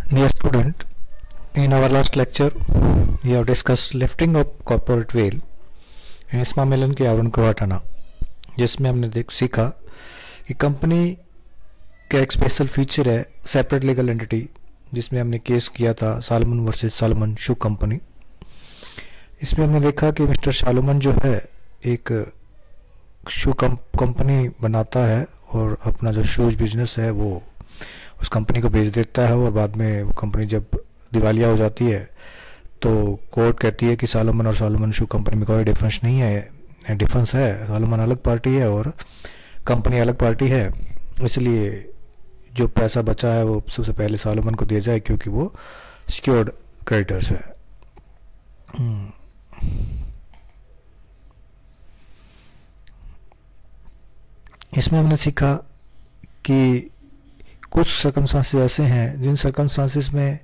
Dear student, in our last lecture, we have discussed lifting of corporate veil and सम्मेलन के आवरण को हटाना, जिसमें हमने सीखा कि कंपनी का एक स्पेशल फीचर है सेपरेट लीगल एंटिटी, जिसमें हमने केस किया था सालोमन वर्सेस सालोमन शू कंपनी। इसमें हमने देखा कि मिस्टर सालोमन जो है एक शू कंपनी बनाता है और अपना जो शूज बिजनेस है वो उस कंपनी को बेच देता है, और बाद में वो कंपनी जब दिवालिया हो जाती है तो कोर्ट कहती है कि सालोमन और सालोमन शू कंपनी में कोई डिफरेंस नहीं है, डिफरेंस है, सालोमन अलग पार्टी है और कंपनी अलग पार्टी है, इसलिए जो पैसा बचा है वो सबसे पहले सालोमन को दिया जाए क्योंकि वो सिक्योर्ड क्रेडिटर्स है। इसमें हमने सीखा कि कुछ सर्कमस्टांसेस ऐसे हैं जिन सर्कमस्टांसेस में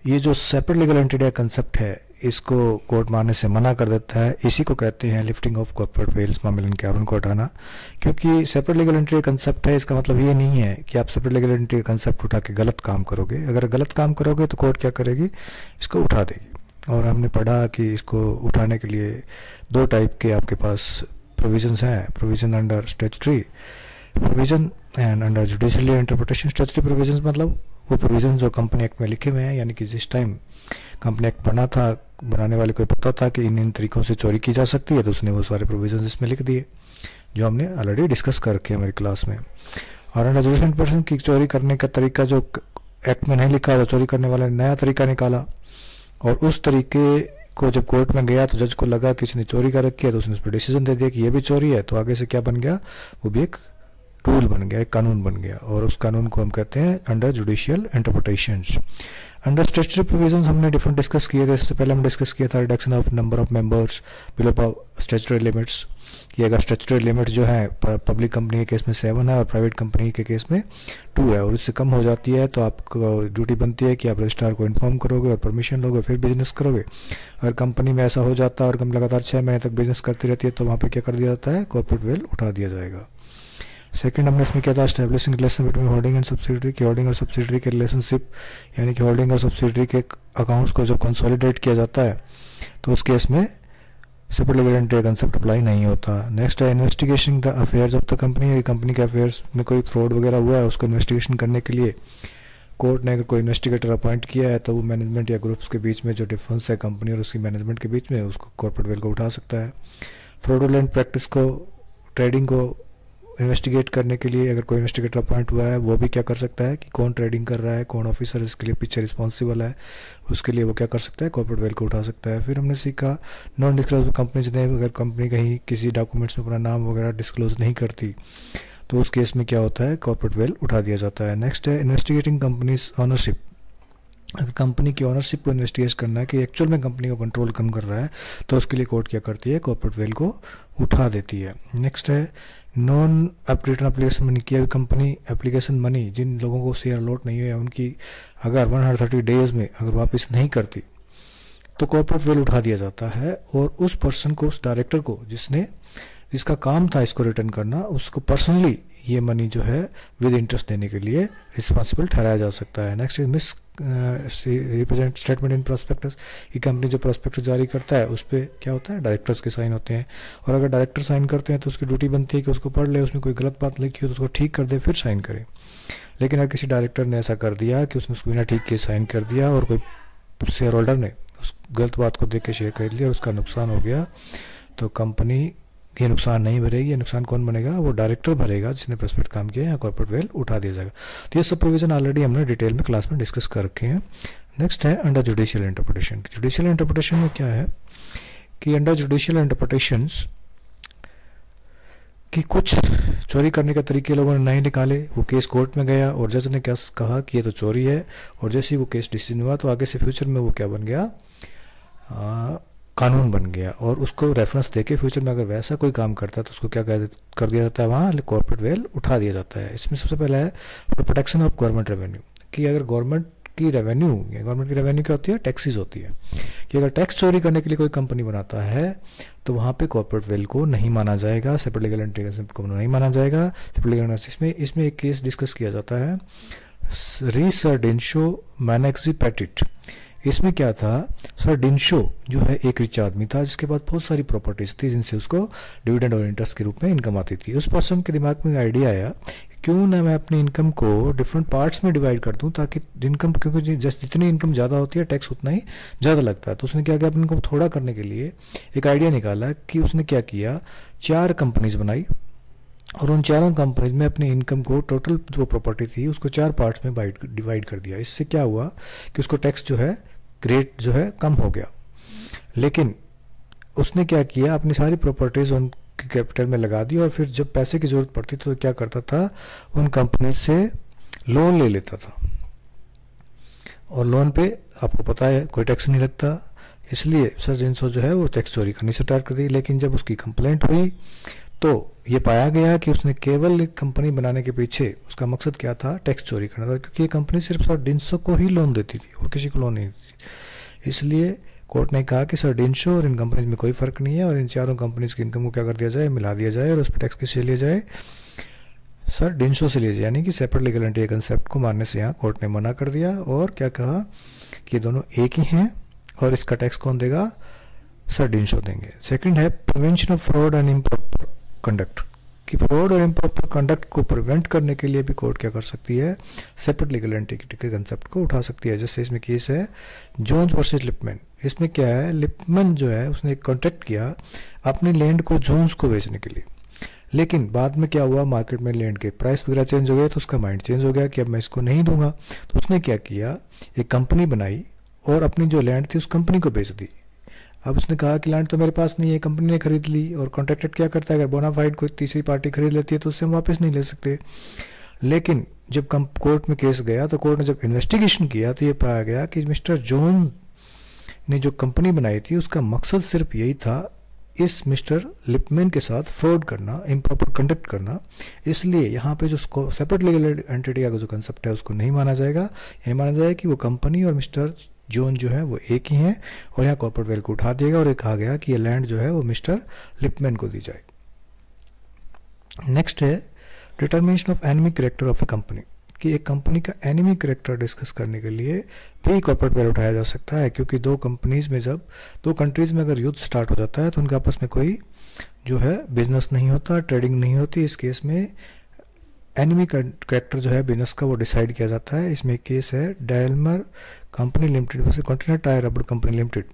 ये जो सेपरेट लीगल एंटिटी कंसेप्ट है इसको कोर्ट मानने से मना कर देता है। इसी को कहते हैं लिफ्टिंग ऑफ कॉर्पोरेट वेल, सम्मेलन के आवरण को हटाना। क्योंकि सेपरेट लीगल एंटिटी कंसेप्ट है, इसका मतलब ये नहीं है कि आप सेपरेट लीगल एंटिटी कंसेप्ट उठा के गलत काम करोगे। अगर गलत काम करोगे तो कोर्ट क्या करेगी, इसको उठा देगी। और हमने पढ़ा कि इसको उठाने के लिए दो टाइप के आपके पास प्रोविजंस हैं, provision under statutory provision and under judicial interpretation. Statutory provisions मतलब वो प्रोविजन जो कंपनी एक्ट में लिखे हुए हैं, यानी कि जिस टाइम कंपनी एक्ट बना था, बनाने वाले को पता था कि इन तरीकों से चोरी की जा सकती है, तो उसने वो सारे प्रोविजन इसमें लिख दिए जो हमने ऑलरेडी डिस्कस कर रखे हैं हमारी क्लास में। और अंडर जुडिशियल इंटरप्रिटेशन की चोरी करने का तरीका जो एक्ट में नहीं लिखा, तो चोरी करने वाले ने नया तरीका निकाला, और उस तरीके को जब कोर्ट में गया तो जज को लगा कि इसने चोरी कर रखी है, तो उसने उस पर डिसीजन दे दिया कि ये भी चोरी है। तो आगे से क्या बन गया, वो भी एक रूल बन गया, एक कानून बन गया, और उस कानून को हम कहते हैं under judicial interpretations. Under statutory provisions हमने डिफरेंट डिस्कस किए थे। इससे पहले हम डिस्कस किया था reduction of number of members below statutory limits, कि अगर स्टैट्यूटरी लिमिट जो है पब्लिक कंपनी के केस में 7 है और प्राइवेट कंपनी के केस में 2 है, और उससे कम हो जाती है तो आपको ड्यूटी बनती है कि आप रजिस्ट्रार को इन्फॉर्म करोगे और परमिशन लोगे, फिर बिजनेस करोगे। अगर कंपनी में ऐसा हो जाता है और कम लगातार 6 महीने तक बिजनेस करती रहती है तो वहाँ पर क्या कर दिया जाता है, कॉर्पोरेट वेल उठा दिया जाएगा। सेकंड हमने इसमें क्या था, establishing relation between holding and subsidiary, की होल्डिंग और सब्सिडरी के रिलेशनशिप, यानी कि होल्डिंग और सब्सिडरी के अकाउंट्स को जब कंसोलिडेट किया जाता है तो उस केस में separate legal entity concept apply नहीं होता। नेक्स्ट है investigation the affairs of the company, company के अफेयर्स में कोई फ्रॉड वगैरह हुआ है उसको इन्वेस्टिगेशन करने के लिए कोर्ट ने अगर कोई इन्वेस्टिगेटर अपॉइंट किया है तो वो मैनेजमेंट या ग्रुप्स के बीच में जो डिफरेंस है कंपनी और उसकी मैनेजमेंट के बीच में, उसको कॉर्पोरेट वेल को उठा सकता है। फ्रॉडुलेंट प्रैक्टिस को, ट्रेडिंग को इन्वेस्टिगेट करने के लिए अगर कोई इन्वेस्टिगेटर अपॉइंट हुआ है वो भी क्या कर सकता है कि कौन ट्रेडिंग कर रहा है, कौन ऑफिसर इसके लिए पीछे रिस्पॉन्सिबल है, उसके लिए वो क्या कर सकता है, कॉर्पोरेट वेल को उठा सकता है। फिर हमने सीखा नॉन डिस्क्लोज कंपनी, जिन्हें अगर कंपनी कहीं किसी डॉक्यूमेंट्स में अपना नाम वगैरह डिस्क्लोज नहीं करती तो उस केस में क्या होता है, कॉर्पोरेट वेल उठा दिया जाता है। नेक्स्ट है इन्वेस्टिगेटिंग कंपनीज ऑनरशिप, अगर कंपनी की ऑनरशिप को इन्वेस्टिगेट करना है कि एक्चुअल में कंपनी को कंट्रोल कौन कर रहा है तो उसके लिए कोर्ट क्या करती है, कॉर्पोरेट वेल को उठा देती है। नेक्स्ट है नॉन रिटर्न एप्लीकेशन मनी, की कंपनी एप्लीकेशन मनी जिन लोगों को शेयर अलॉट नहीं हुआ उनकी अगर 130 डेज में अगर वापस नहीं करती तो कॉर्पोरेट वेल उठा दिया जाता है, और उस पर्सन को, उस डायरेक्टर को जिसका काम था इसको रिटर्न करना, उसको पर्सनली ये मनी जो है विद इंटरेस्ट देने के लिए रिस्पॉन्सिबल ठहराया जा सकता है। Next is miss represent statement in prospectus, ये कंपनी जो प्रोस्पेक्टस जारी करता है उस पर क्या होता है, डायरेक्टर्स के साइन होते हैं, और अगर डायरेक्टर साइन करते हैं तो उसकी ड्यूटी बनती है कि उसको पढ़ ले, उसमें कोई गलत बात लिखी हो तो उसको ठीक कर दे फिर साइन करे। लेकिन अगर किसी डायरेक्टर ने ऐसा कर दिया कि उसने उसको बिना ठीक के साइन कर दिया और कोई शेयर होल्डर ने उस गलत बात को देख के शेयर खरीद लिया और उसका नुकसान हो गया, तो कंपनी ये नुकसान नहीं भरेगी। ये नुकसान कौन बनेगा, वो डायरेक्टर भरेगा जिसने प्रोस्पेक्ट काम किया, या कॉर्पोरेट वेल उठा दिया जाएगा। तो ये सब प्रोविजन ऑलरेडी हमने डिटेल में क्लास में डिस्कस कर रखे हैं। नेक्स्ट है under judicial interpretation. Judicial interpretation में क्या है कि अंडर जुडिशियल इंटरप्रिटेशंस कि कुछ चोरी करने के तरीके लोगों ने नहीं निकाले, वो केस कोर्ट में गया और जज ने क्या कहा कि ये तो चोरी है, और जैसे ही वो केस डिसीजन हुआ तो आगे से फ्यूचर में वो क्या बन गया, कानून बन गया, और उसको रेफरेंस देके फ्यूचर में अगर वैसा कोई काम करता है तो उसको क्या कर दिया जाता है, वहाँ कॉर्पोरेट वेल उठा दिया जाता है। इसमें सबसे पहला है प्रोटेक्शन ऑफ गवर्नमेंट रेवेन्यू, कि अगर गवर्नमेंट की रेवेन्यू क्या होती है, टैक्सेस होती है, कि अगर टैक्स चोरी करने के लिए कोई कंपनी बनाता है तो वहाँ पे कॉर्पोरेट वेल को नहीं माना जाएगा, सेपरेट लीगल एंटिटी को नहीं माना जाएगा। सेपरेट लीगल एंटिटी इसमें एक केस डिस्कस किया जाता है री सर डिनशो मैनेक्सी पैटिट। इसमें क्या था, सर डिनशो जो है एक रिच आदमी था जिसके पास बहुत सारी प्रॉपर्टीज थी जिनसे उसको डिविडेंड और इंटरेस्ट के रूप में इनकम आती थी। उस पर्सन के दिमाग में आइडिया आया कि क्यों ना मैं अपनी इनकम को डिफरेंट पार्ट्स में डिवाइड कर दूं, ताकि इनकम, क्योंकि जितनी इनकम ज़्यादा होती है टैक्स उतना ही ज़्यादा लगता है। तो उसने क्या किया, अपनी इनकम थोड़ा करने के लिए एक आइडिया निकाला कि उसने क्या किया, 4 कंपनीज बनाई और उन चारों कंपनीज में अपनी इनकम को, टोटल जो प्रॉपर्टी थी उसको 4 पार्ट्स में डिवाइड कर दिया। इससे क्या हुआ कि उसको टैक्स जो है रेट जो है कम हो गया। लेकिन उसने क्या किया, अपनी सारी प्रॉपर्टीज उनकी कैपिटल में लगा दी और फिर जब पैसे की जरूरत पड़ती तो क्या करता था, उन कंपनी से लोन ले लेता था। और लोन पे आपको पता है कोई टैक्स नहीं लगता, इसलिए सर जिनसो जो है वो टैक्स चोरी करनी स्टार्ट कर दी। लेकिन जब उसकी कंप्लेंट हुई तो ये पाया गया कि उसने केवल एक कंपनी बनाने के पीछे उसका मकसद क्या था, टैक्स चोरी करना था, क्योंकि ये कंपनी सिर्फ सर डिनशो को ही लोन देती थी और किसी को लोन नहीं देती थी। इसलिए कोर्ट ने कहा कि सर डिनशो और इन कंपनीज में कोई फर्क नहीं है और इन चारों कंपनीज की इनकम को क्या कर दिया जाए, मिला दिया जाए और उस पर टैक्स किससे लिया जाए, सर डिनशो से लिया जाए। यानी कि सेपरेट लीगल एंटिटी कंसेप्ट को मानने से यहाँ कोर्ट ने मना कर दिया और क्या कहा कि दोनों एक ही हैं और इसका टैक्स कौन देगा, सर डिनशो देंगे। सेकंड है prevention of fraud and improper conduct, कि फ्रॉड और इम्प्रॉपर कंडक्ट को प्रिवेंट करने के लिए भी कोर्ट क्या कर सकती है, सेपरेट लीगल एंटिटी के कंसेप्ट को उठा सकती है। जैसे इसमें केस है जोन्स वर्सेस लिपमैन। इसमें क्या है, लिपमैन जो है उसने एक कॉन्ट्रैक्ट किया अपनी लैंड को जोन्स को बेचने के लिए, लेकिन बाद में क्या हुआ, मार्केट में लैंड के प्राइस वगैरह चेंज हो गए तो उसका माइंड चेंज हो गया कि अब मैं इसको नहीं दूंगा। तो उसने क्या किया, एक कंपनी बनाई और अपनी जो लैंड थी उस कंपनी को बेच दी। अब उसने कहा कि लैंड तो मेरे पास नहीं है, कंपनी ने खरीद ली। और कॉन्ट्रैक्टेड क्या करता है, अगर बोनाफाइड कोई तीसरी पार्टी खरीद लेती है तो उससे हम वापस नहीं ले सकते। लेकिन जब कोर्ट में केस गया तो कोर्ट ने जब इन्वेस्टिगेशन किया तो ये पाया गया कि मिस्टर जोन ने जो कंपनी बनाई थी उसका मकसद सिर्फ यही था, इस मिस्टर लिपमैन के साथ फ्रॉड करना, इम्प्रॉपर कंडक्ट करना। इसलिए यहाँ पे जो सेपरेट लीगल एंटिटी का जो कंसेप्ट है उसको नहीं माना जाएगा। यह माना जाएगा कि वो कंपनी और मिस्टर जोन जो है वो एक ही हैं और यहाँ कॉर्पोरेट वेल को उठा दिएगा और ये कहा गया कि ये लैंड जो है वो मिस्टर लिपमैन को दी जाए। नेक्स्ट है determination of enemy character of A company, कि एक कंपनी का एनिमी कैरेक्टर डिस्कस करने के लिए भी कॉर्पोरेट वेल उठाया जा सकता है, क्योंकि दो कंपनीज में, जब 2 कंट्रीज में अगर युद्ध स्टार्ट हो जाता है तो उनके आपस में कोई जो है बिजनेस नहीं होता, ट्रेडिंग नहीं होती। इस केस में एनिमी कैरेक्टर जो है बिजनेस का वो डिसाइड किया जाता है। इसमें केस है Daimler company limited versus container tyre rubber company limited.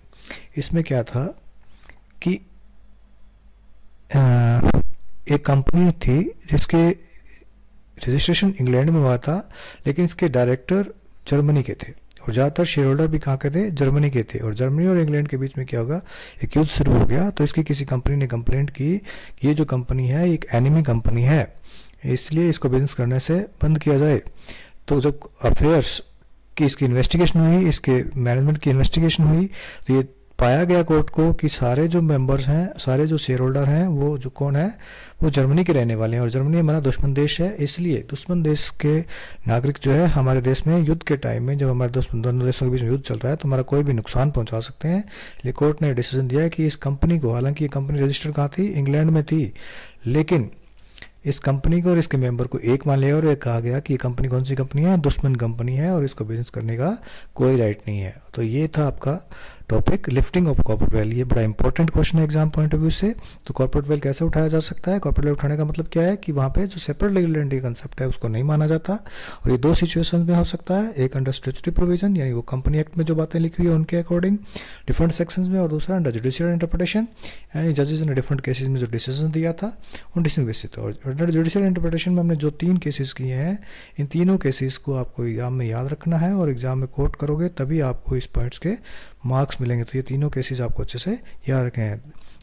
इसमें क्या था कि एक कंपनी थी जिसके रजिस्ट्रेशन इंग्लैंड में हुआ था, लेकिन इसके डायरेक्टर जर्मनी के थे और ज़्यादातर शेयर होल्डर भी कहाँ के थे, जर्मनी के थे। और जर्मनी और इंग्लैंड के बीच में क्या होगा, एक युद्ध शुरू हो गया। तो इसकी किसी कंपनी ने कंप्लेंट की कि ये जो कंपनी है एक एनिमी कंपनी है, इसलिए इसको बिजनेस करने से बंद किया जाए। तो जब अफेयर्स की इसकी इन्वेस्टिगेशन हुई, इसके मैनेजमेंट की इन्वेस्टिगेशन हुई, तो ये पाया गया कोर्ट को कि सारे जो मेंबर्स हैं, सारे जो शेयर होल्डर हैं, वो जो कौन है, वो जर्मनी के रहने वाले हैं और जर्मनी हमारा दुश्मन देश है। इसलिए दुश्मन देश के नागरिक जो है हमारे देश में युद्ध के टाइम में, जब हमारे दोनों देशों के बीच में युद्ध चल रहा है, तो हमारा कोई भी नुकसान पहुंचा सकते हैं। इसलिए कोर्ट ने डिसीजन दिया कि इस कंपनी को, हालांकि ये कंपनी रजिस्टर कहाँ थी, इंग्लैंड में थी, लेकिन इस कंपनी को और इसके मेंबर को एक मान लिया और ये कहा गया कि ये कंपनी कौन सी कंपनी है, दुश्मन कंपनी है और इसको बिजनेस करने का कोई राइट नहीं है। तो ये था आपका topic lifting of corporate veil. ये बड़ा इंपॉर्टेंट क्वेश्चन है एग्जाम पॉइंट ऑफ व्यू से। तो कॉर्पोरेट वेल कैसे उठाया जा सकता है, कॉर्पोरेट वेल उठाने का मतलब क्या है कि वहाँ पे जो सेपरेट लीगल एंटिटी कंसेप्ट है उसको नहीं माना जाता। और ये 2 सिचुएशन में हो सकता है, एक अंडर स्टैट्यूटरी प्रोविजन यानी वो कंपनी एक्ट में जो बातें लिखी हुई है उनके अकॉर्डिंग डिफरेंट सेक्शंस में, और दूसरा अंडर जुडिशियल इंटरप्रिटेशन यानी जजेस ने डिफरेंट केसेस में जो डिसीजन दिया था उन डिसीजन बेसिस। और अंडर जुडिशियल इंटरप्रिटेशन में हमने जो 3 केसेस किए हैं, इन तीनों केसेस को आपको एग्जाम में याद रखना है और एग्जाम में कोट करोगे तभी आपको इस पॉइंट्स के मार्क्स मिलेंगे। तो ये तीनों केसेस आपको अच्छे से याद रखें हैं।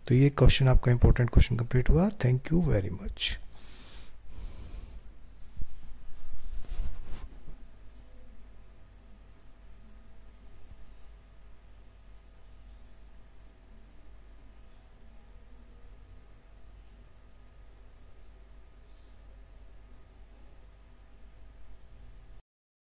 तो ये क्वेश्चन आपका इंपॉर्टेंट क्वेश्चन कंप्लीट हुआ। Thank you very much.